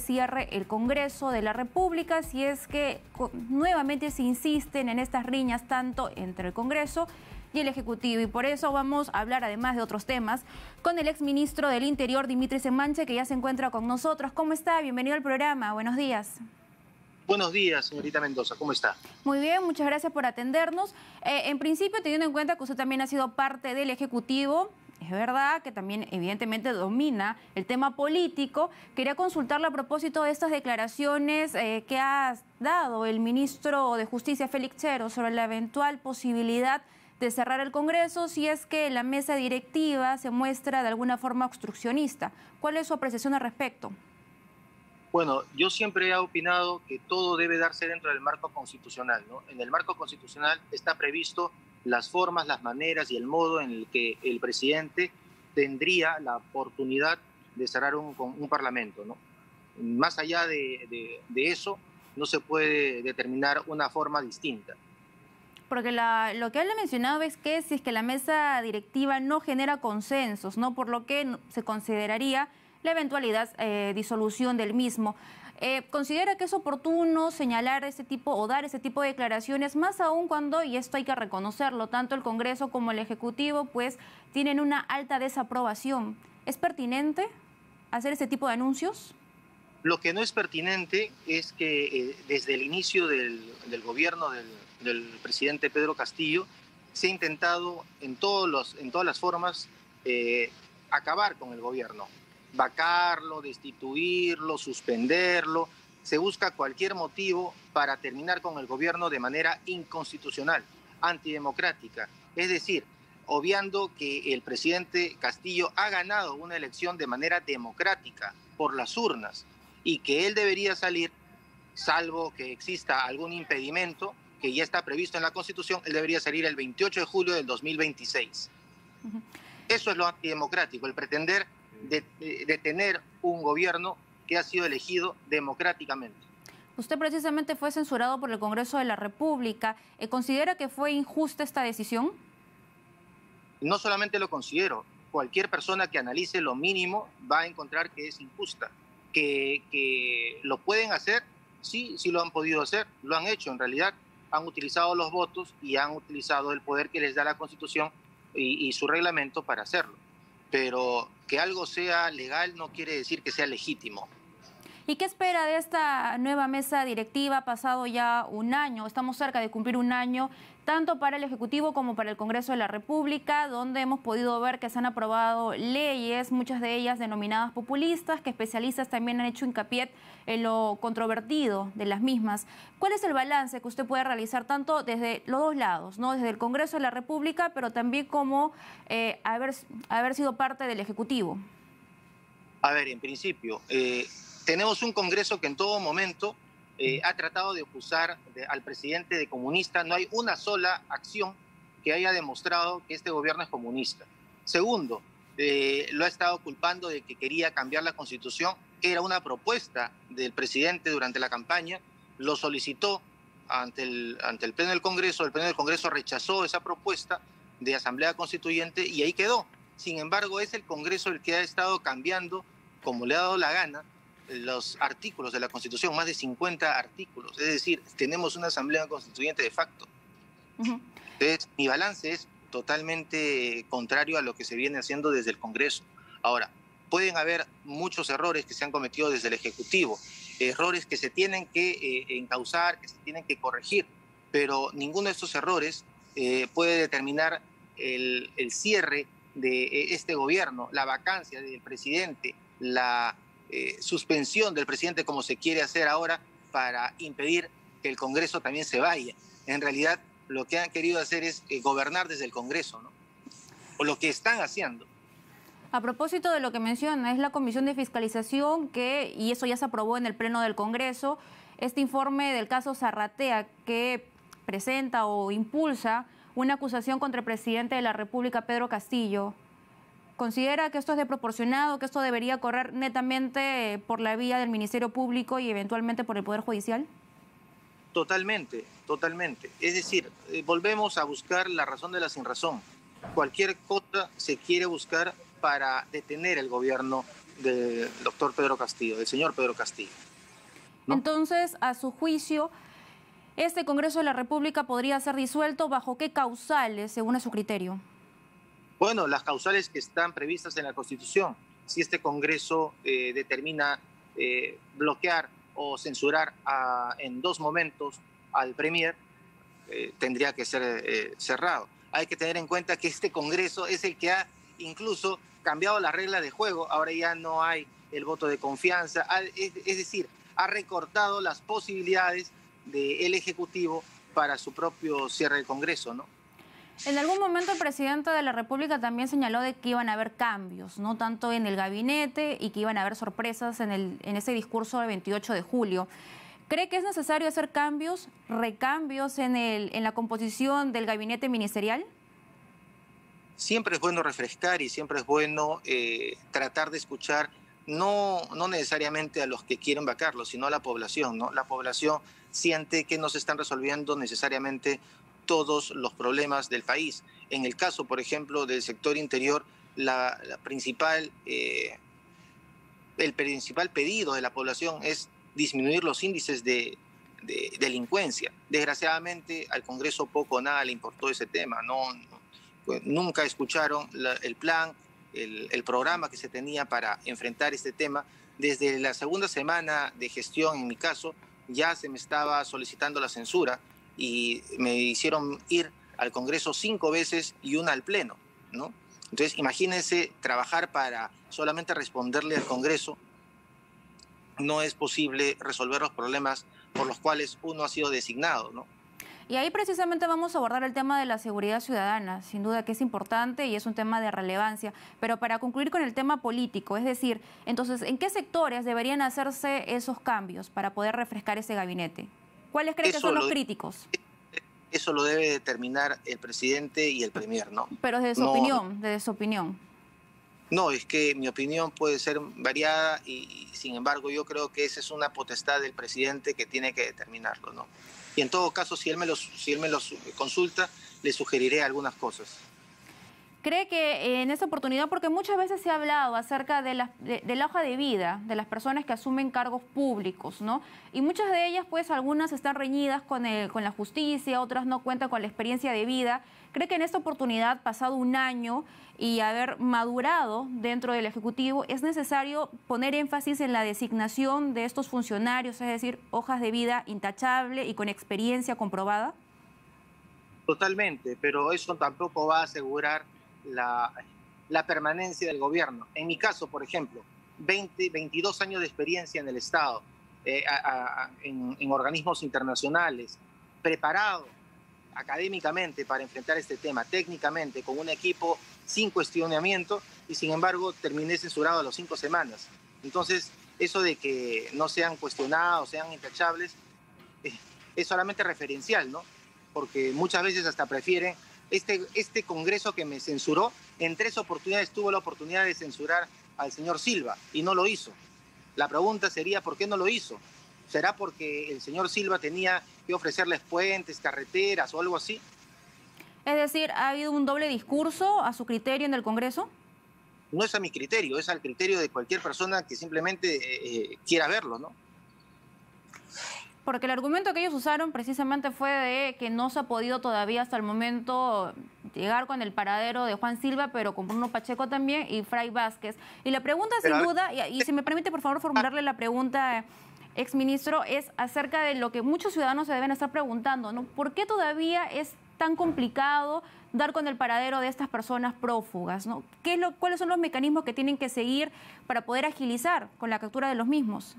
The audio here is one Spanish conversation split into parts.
cierre el Congreso de la República si es que nuevamente se insisten en estas riñas tanto entre el Congreso y el Ejecutivo. Y por eso vamos a hablar, además de otros temas, con el exministro del Interior, Dimitri Semanche, que ya se encuentra con nosotros. ¿Cómo está? Bienvenido al programa. Buenos días. Buenos días, señorita Mendoza. ¿Cómo está? Muy bien, muchas gracias por atendernos. En principio, teniendo en cuenta que usted también ha sido parte del Ejecutivo, es verdad que también evidentemente domina el tema político. Quería consultarle a propósito de estas declaraciones que ha dado el ministro de Justicia, Félix Chero, sobre la eventual posibilidad de cerrar el Congreso si es que la mesa directiva se muestra de alguna forma obstruccionista. ¿Cuál es su apreciación al respecto? Bueno, yo siempre he opinado que todo debe darse dentro del marco constitucional, ¿no? En el marco constitucional está previsto las formas, las maneras y el modo en el que el presidente tendría la oportunidad de cerrar un parlamento, ¿no? Más allá de eso, no se puede determinar una forma distinta. Porque lo que él ha mencionado es que si es que la mesa directiva no genera consensos, ¿no? Por lo que se consideraría la eventualidad disolución del mismo. ¿Considera que es oportuno señalar ese tipo o dar ese tipo de declaraciones, más aún cuando, y esto hay que reconocerlo, tanto el Congreso como el Ejecutivo pues tienen una alta desaprobación? ¿Es pertinente hacer ese tipo de anuncios? Lo que no es pertinente es que desde el inicio del gobierno del presidente Pedro Castillo se ha intentado en todas las formas acabar con el gobierno, vacarlo, destituirlo, suspenderlo. Se busca cualquier motivo para terminar con el gobierno de manera inconstitucional, antidemocrática. Es decir, obviando que el presidente Castillo ha ganado una elección de manera democrática por las urnas y que él debería salir, salvo que exista algún impedimento que ya está previsto en la Constitución, él debería salir el 28 de julio del 2026. Eso es lo antidemocrático, el pretender de tener un gobierno que ha sido elegido democráticamente. Usted precisamente fue censurado por el Congreso de la República. ¿Considera que fue injusta esta decisión? No solamente lo considero, cualquier persona que analice lo mínimo va a encontrar que es injusta. Que lo pueden hacer, sí lo han podido hacer, lo han hecho en realidad, han utilizado los votos y han utilizado el poder que les da la Constitución y su reglamento para hacerlo. Pero que algo sea legal no quiere decir que sea legítimo. ¿Y qué espera de esta nueva mesa directiva? Ha pasado ya un año, estamos cerca de cumplir un año, tanto para el Ejecutivo como para el Congreso de la República, donde hemos podido ver que se han aprobado leyes, muchas de ellas denominadas populistas, que especialistas también han hecho hincapié en lo controvertido de las mismas. ¿Cuál es el balance que usted puede realizar tanto desde los dos lados, ¿no? Desde el Congreso de la República, pero también como haber sido parte del Ejecutivo? A ver, en principio, tenemos un Congreso que en todo momento ha tratado de acusar al presidente de comunista. No hay una sola acción que haya demostrado que este gobierno es comunista. Segundo, lo ha estado culpando de que quería cambiar la Constitución. Era una propuesta del presidente durante la campaña, lo solicitó ante el Pleno del Congreso. El Pleno del Congreso rechazó esa propuesta de Asamblea Constituyente y ahí quedó. Sin embargo, es el Congreso el que ha estado cambiando, como le ha dado la gana, los artículos de la Constitución, más de 50 artículos. Es decir, tenemos una Asamblea Constituyente de facto. Entonces, mi balance es totalmente contrario a lo que se viene haciendo desde el Congreso. Ahora, pueden haber muchos errores que se han cometido desde el Ejecutivo, errores que se tienen que encauzar, que se tienen que corregir, pero ninguno de estos errores puede determinar el cierre de este gobierno, la vacancia del presidente, la suspensión del presidente como se quiere hacer ahora para impedir que el Congreso también se vaya. En realidad lo que han querido hacer es gobernar desde el Congreso, ¿no? O lo que están haciendo. A propósito de lo que menciona, es la Comisión de Fiscalización y eso ya se aprobó en el Pleno del Congreso, este informe del caso Zarratea que presenta o impulsa una acusación contra el presidente de la República, Pedro Castillo. ¿Considera que esto es desproporcionado, que esto debería correr netamente por la vía del Ministerio Público y eventualmente por el Poder Judicial? Totalmente, totalmente. Es decir, volvemos a buscar la razón de la sinrazón. Cualquier cosa se quiere buscar para detener el gobierno del doctor Pedro Castillo, del señor Pedro Castillo, ¿no? Entonces, a su juicio, ¿este Congreso de la República podría ser disuelto bajo qué causales, según a su criterio? Bueno, las causales que están previstas en la Constitución. Si este Congreso determina bloquear o censurar en 2 momentos al Premier, tendría que ser cerrado. Hay que tener en cuenta que este Congreso es el que ha incluso cambiado las reglas de juego. Ahora ya no hay el voto de confianza, es decir, ha recortado las posibilidades del Ejecutivo para su propio cierre del Congreso, ¿no? En algún momento el presidente de la República también señaló de que iban a haber cambios, no tanto en el gabinete y que iban a haber sorpresas en ese discurso del 28 de julio. ¿Cree que es necesario hacer cambios, recambios en la composición del gabinete ministerial? Siempre es bueno refrescar y siempre es bueno tratar de escuchar no necesariamente a los que quieren vacarlo, sino a la población, ¿no? La población siente que no se están resolviendo necesariamente todos los problemas del país. En el caso, por ejemplo, del sector interior, el principal pedido de la población es disminuir los índices de delincuencia. Desgraciadamente, al Congreso poco o nada le importó ese tema. Nunca escucharon el plan, el programa que se tenía para enfrentar este tema. Desde la segunda semana de gestión, en mi caso, ya se me estaba solicitando la censura y me hicieron ir al Congreso 5 veces y una al Pleno, ¿no? Entonces, imagínense trabajar para solamente responderle al Congreso. No es posible resolver los problemas por los cuales uno ha sido designado, ¿no? Y ahí precisamente vamos a abordar el tema de la seguridad ciudadana, sin duda que es importante y es un tema de relevancia. Pero para concluir con el tema político, es decir, entonces, ¿en qué sectores deberían hacerse esos cambios para poder refrescar ese gabinete? ¿Cuáles creen que son los críticos? Eso lo debe determinar el presidente y el premier, ¿no? Pero desde su opinión, desde su opinión. No, es que mi opinión puede ser variada y sin embargo yo creo que esa es una potestad del presidente que tiene que determinarlo, ¿no? Y en todo caso, si él me los consulta, le sugeriré algunas cosas. ¿Cree que en esta oportunidad, porque muchas veces se ha hablado acerca de la hoja de vida de las personas que asumen cargos públicos, ¿no? Y muchas de ellas, pues algunas están reñidas con la justicia, otras no cuentan con la experiencia de vida. ¿Cree que en esta oportunidad, pasado un año y haber madurado dentro del Ejecutivo, es necesario poner énfasis en la designación de estos funcionarios, es decir, hojas de vida intachable y con experiencia comprobada? Totalmente, pero eso tampoco va a asegurar la permanencia del gobierno. En mi caso, por ejemplo, 22 años de experiencia en el Estado, en organismos internacionales, preparado académicamente para enfrentar este tema, técnicamente, con un equipo sin cuestionamiento, y sin embargo terminé censurado a las 5 semanas. Entonces, eso de que no sean cuestionados, sean intachables, es solamente referencial, ¿no? Porque muchas veces hasta prefieren este Congreso que me censuró. En 3 oportunidades tuvo la oportunidad de censurar al señor Silva y no lo hizo. La pregunta sería, ¿por qué no lo hizo? ¿Será porque el señor Silva tenía que ofrecerles puentes, carreteras o algo así? Es decir, ¿ha habido un doble discurso a su criterio en el Congreso? No es a mi criterio, es al criterio de cualquier persona que simplemente quiera verlo, ¿no? Porque el argumento que ellos usaron precisamente fue de que no se ha podido todavía hasta el momento llegar con el paradero de Juan Silva, pero con Bruno Pacheco también y Fray Vázquez. Y la pregunta, sin duda, y si me permite por favor formularle la pregunta, exministro, es acerca de lo que muchos ciudadanos se deben estar preguntando, ¿no? ¿Por qué todavía es tan complicado dar con el paradero de estas personas prófugas, ¿no? ¿Cuáles son los mecanismos que tienen que seguir para poder agilizar con la captura de los mismos?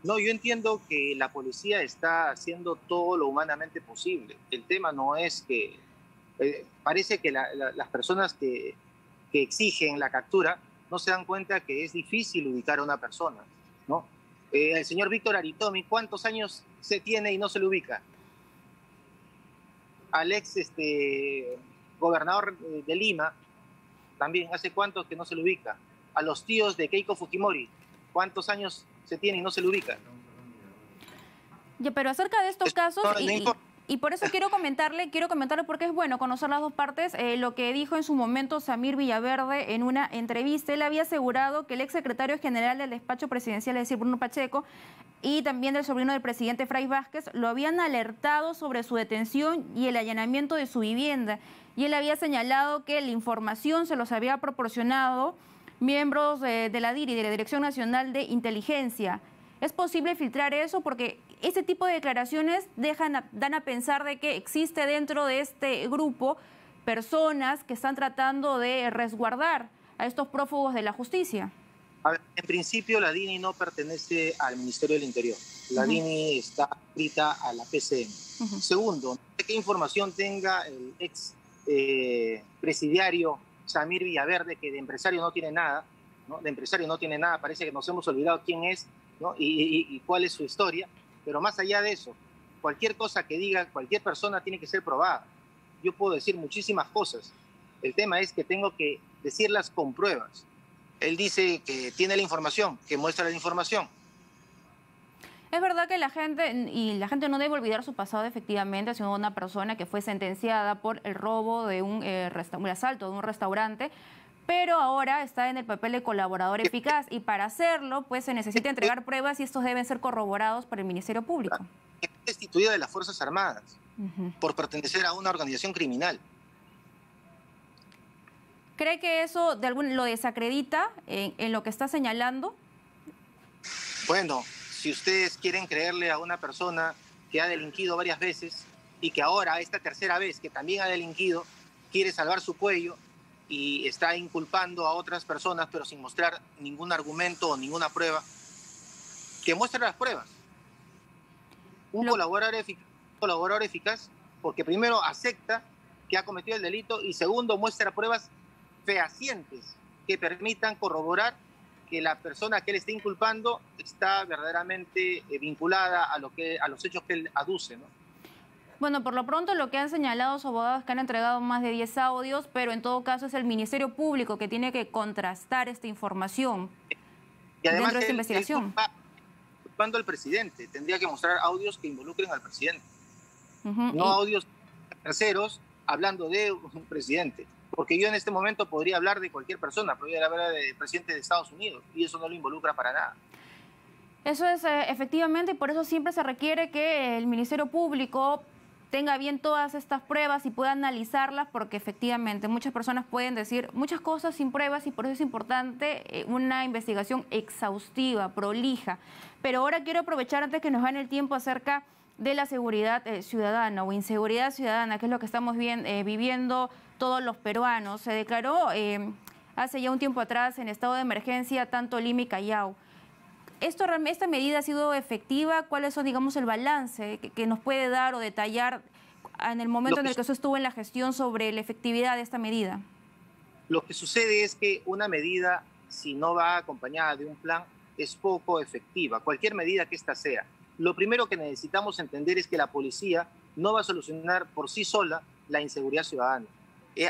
No, yo entiendo que la policía está haciendo todo lo humanamente posible. El tema no es que... parece que las personas que exigen la captura no se dan cuenta que es difícil ubicar a una persona, ¿no? El señor Víctor Aritomi, ¿cuántos años se tiene y no se le ubica? Al ex gobernador de Lima, también, ¿hace cuántos que no se le ubica? A los tíos de Keiko Fujimori, ¿cuántos años se tiene y no se le ubica? Ya, pero acerca de estos casos Y por eso quiero comentarle porque es bueno conocer las dos partes, lo que dijo en su momento Samir Villaverde en una entrevista. Él había asegurado que el exsecretario general del despacho presidencial, es decir, Bruno Pacheco, y también del sobrino del presidente Fray Vázquez, lo habían alertado sobre su detención y el allanamiento de su vivienda. Y él había señalado que la información se los había proporcionado miembros de la DIRI, de la Dirección Nacional de Inteligencia. ¿Es posible filtrar eso? Porque ese tipo de declaraciones dan a pensar de que existe dentro de este grupo personas que están tratando de resguardar a estos prófugos de la justicia. A ver, en principio, la DINI no pertenece al Ministerio del Interior. La DINI está adscrita a la PCM. Segundo, no sé qué información tenga el ex presidiario Samir Villaverde, que de empresario no tiene nada, ¿no? De empresario no tiene nada, parece que nos hemos olvidado quién es, ¿no? y cuál es su historia. Pero más allá de eso, cualquier cosa que diga cualquier persona tiene que ser probada. Yo puedo decir muchísimas cosas. El tema es que tengo que decirlas con pruebas. Él dice que tiene la información, que muestra la información. Es verdad que la gente no debe olvidar su pasado, efectivamente, siendo una persona que fue sentenciada por el robo de un asalto de un restaurante, pero ahora está en el papel de colaborador eficaz y para hacerlo pues se necesita entregar pruebas y estos deben ser corroborados por el Ministerio Público. Destituida de las Fuerzas Armadas por pertenecer a una organización criminal. ¿Cree que eso lo desacredita en lo que está señalando? Bueno, si ustedes quieren creerle a una persona que ha delinquido varias veces y que ahora, esta tercera vez que también ha delinquido, quiere salvar su cuello y está inculpando a otras personas pero sin mostrar ningún argumento o ninguna prueba, que muestre las pruebas. Un colaborador eficaz porque primero acepta que ha cometido el delito y segundo muestra pruebas fehacientes que permitan corroborar que la persona que él está inculpando está verdaderamente vinculada a los hechos que él aduce, ¿no? Bueno, por lo pronto lo que han señalado los abogados es que han entregado más de 10 audios, pero en todo caso es el Ministerio Público que tiene que contrastar esta información y además dentro de esta investigación. Culpando al presidente, tendría que mostrar audios que involucren al presidente, no audios terceros hablando de un presidente. Porque yo en este momento podría hablar de cualquier persona, podría hablar del presidente de Estados Unidos y eso no lo involucra para nada. Eso es efectivamente, y por eso siempre se requiere que el Ministerio Público tenga bien todas estas pruebas y pueda analizarlas, porque efectivamente muchas personas pueden decir muchas cosas sin pruebas y por eso es importante una investigación exhaustiva, prolija. Pero ahora quiero aprovechar antes que nos gane el tiempo acerca de la seguridad ciudadana o inseguridad ciudadana, que es lo que estamos viviendo todos los peruanos. Se declaró hace ya un tiempo atrás en estado de emergencia tanto Lima y Callao. ¿Esta medida ha sido efectiva? ¿Cuáles son, digamos, el balance que nos puede dar o detallar en el momento en el que usted estuvo en la gestión sobre la efectividad de esta medida? Lo que sucede es que una medida, si no va acompañada de un plan, es poco efectiva, cualquier medida que ésta sea. Lo primero que necesitamos entender es que la policía no va a solucionar por sí sola la inseguridad ciudadana.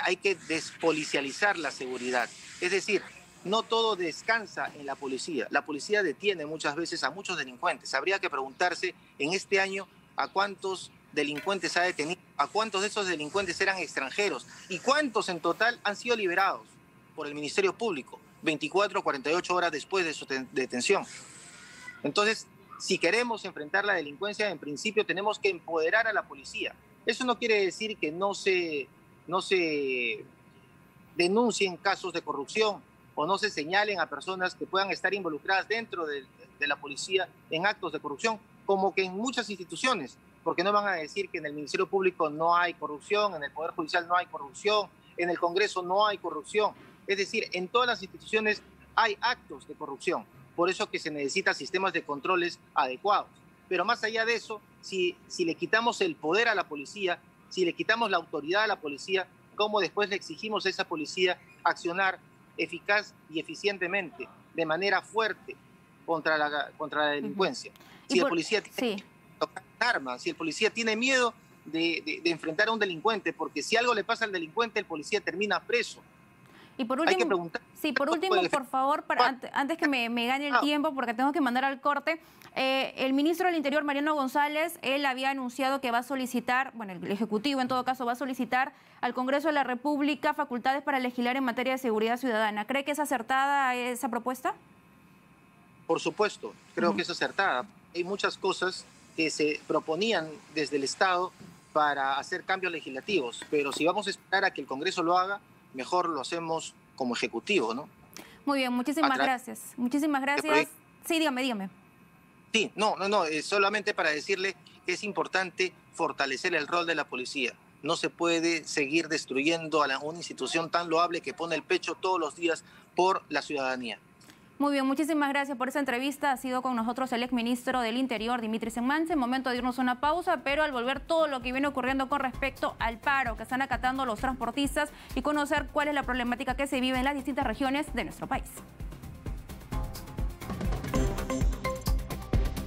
Hay que despolicializar la seguridad. Es decir, no todo descansa en la policía. La policía detiene muchas veces a muchos delincuentes. Habría que preguntarse en este año a cuántos delincuentes ha detenido, a cuántos de esos delincuentes eran extranjeros y cuántos en total han sido liberados por el Ministerio Público 24 o 48 horas después de su detención. Entonces, si queremos enfrentar la delincuencia, en principio tenemos que empoderar a la policía. Eso no quiere decir que no se denuncien casos de corrupción o no se señalen a personas que puedan estar involucradas dentro de la policía en actos de corrupción, como que en muchas instituciones, porque no van a decir que en el Ministerio Público no hay corrupción, en el Poder Judicial no hay corrupción, en el Congreso no hay corrupción. Es decir, en todas las instituciones hay actos de corrupción. Por eso que se necesitan sistemas de controles adecuados. Pero más allá de eso, si le quitamos el poder a la policía, si le quitamos la autoridad a la policía, ¿cómo después le exigimos a esa policía accionar eficaz y eficientemente, de manera fuerte, contra la delincuencia? Si el policía tiene armas, si el policía tiene miedo de enfrentar a un delincuente, porque si algo le pasa al delincuente, el policía termina preso. Y por Hay que último, preguntar. sí, por último, por favor, antes que me gane el tiempo, porque tengo que mandar al corte, el ministro del Interior, Mariano González, él había anunciado que va a solicitar, bueno, el Ejecutivo en todo caso va a solicitar al Congreso de la República facultades para legislar en materia de seguridad ciudadana. ¿Cree que es acertada esa propuesta? Por supuesto, creo que es acertada. Hay muchas cosas que se proponían desde el Estado para hacer cambios legislativos, pero si vamos a esperar a que el Congreso lo haga, mejor lo hacemos como Ejecutivo, ¿no? Muy bien, muchísimas gracias. Muchísimas gracias. Sí, dígame. Sí, no, solamente para decirle que es importante fortalecer el rol de la policía. No se puede seguir destruyendo a una institución tan loable que pone el pecho todos los días por la ciudadanía. Muy bien, muchísimas gracias por esa entrevista. Ha sido con nosotros el exministro del Interior, Dimitri Senmanse. Momento de irnos a una pausa, pero al volver todo lo que viene ocurriendo con respecto al paro que están acatando los transportistas y conocer cuál es la problemática que se vive en las distintas regiones de nuestro país.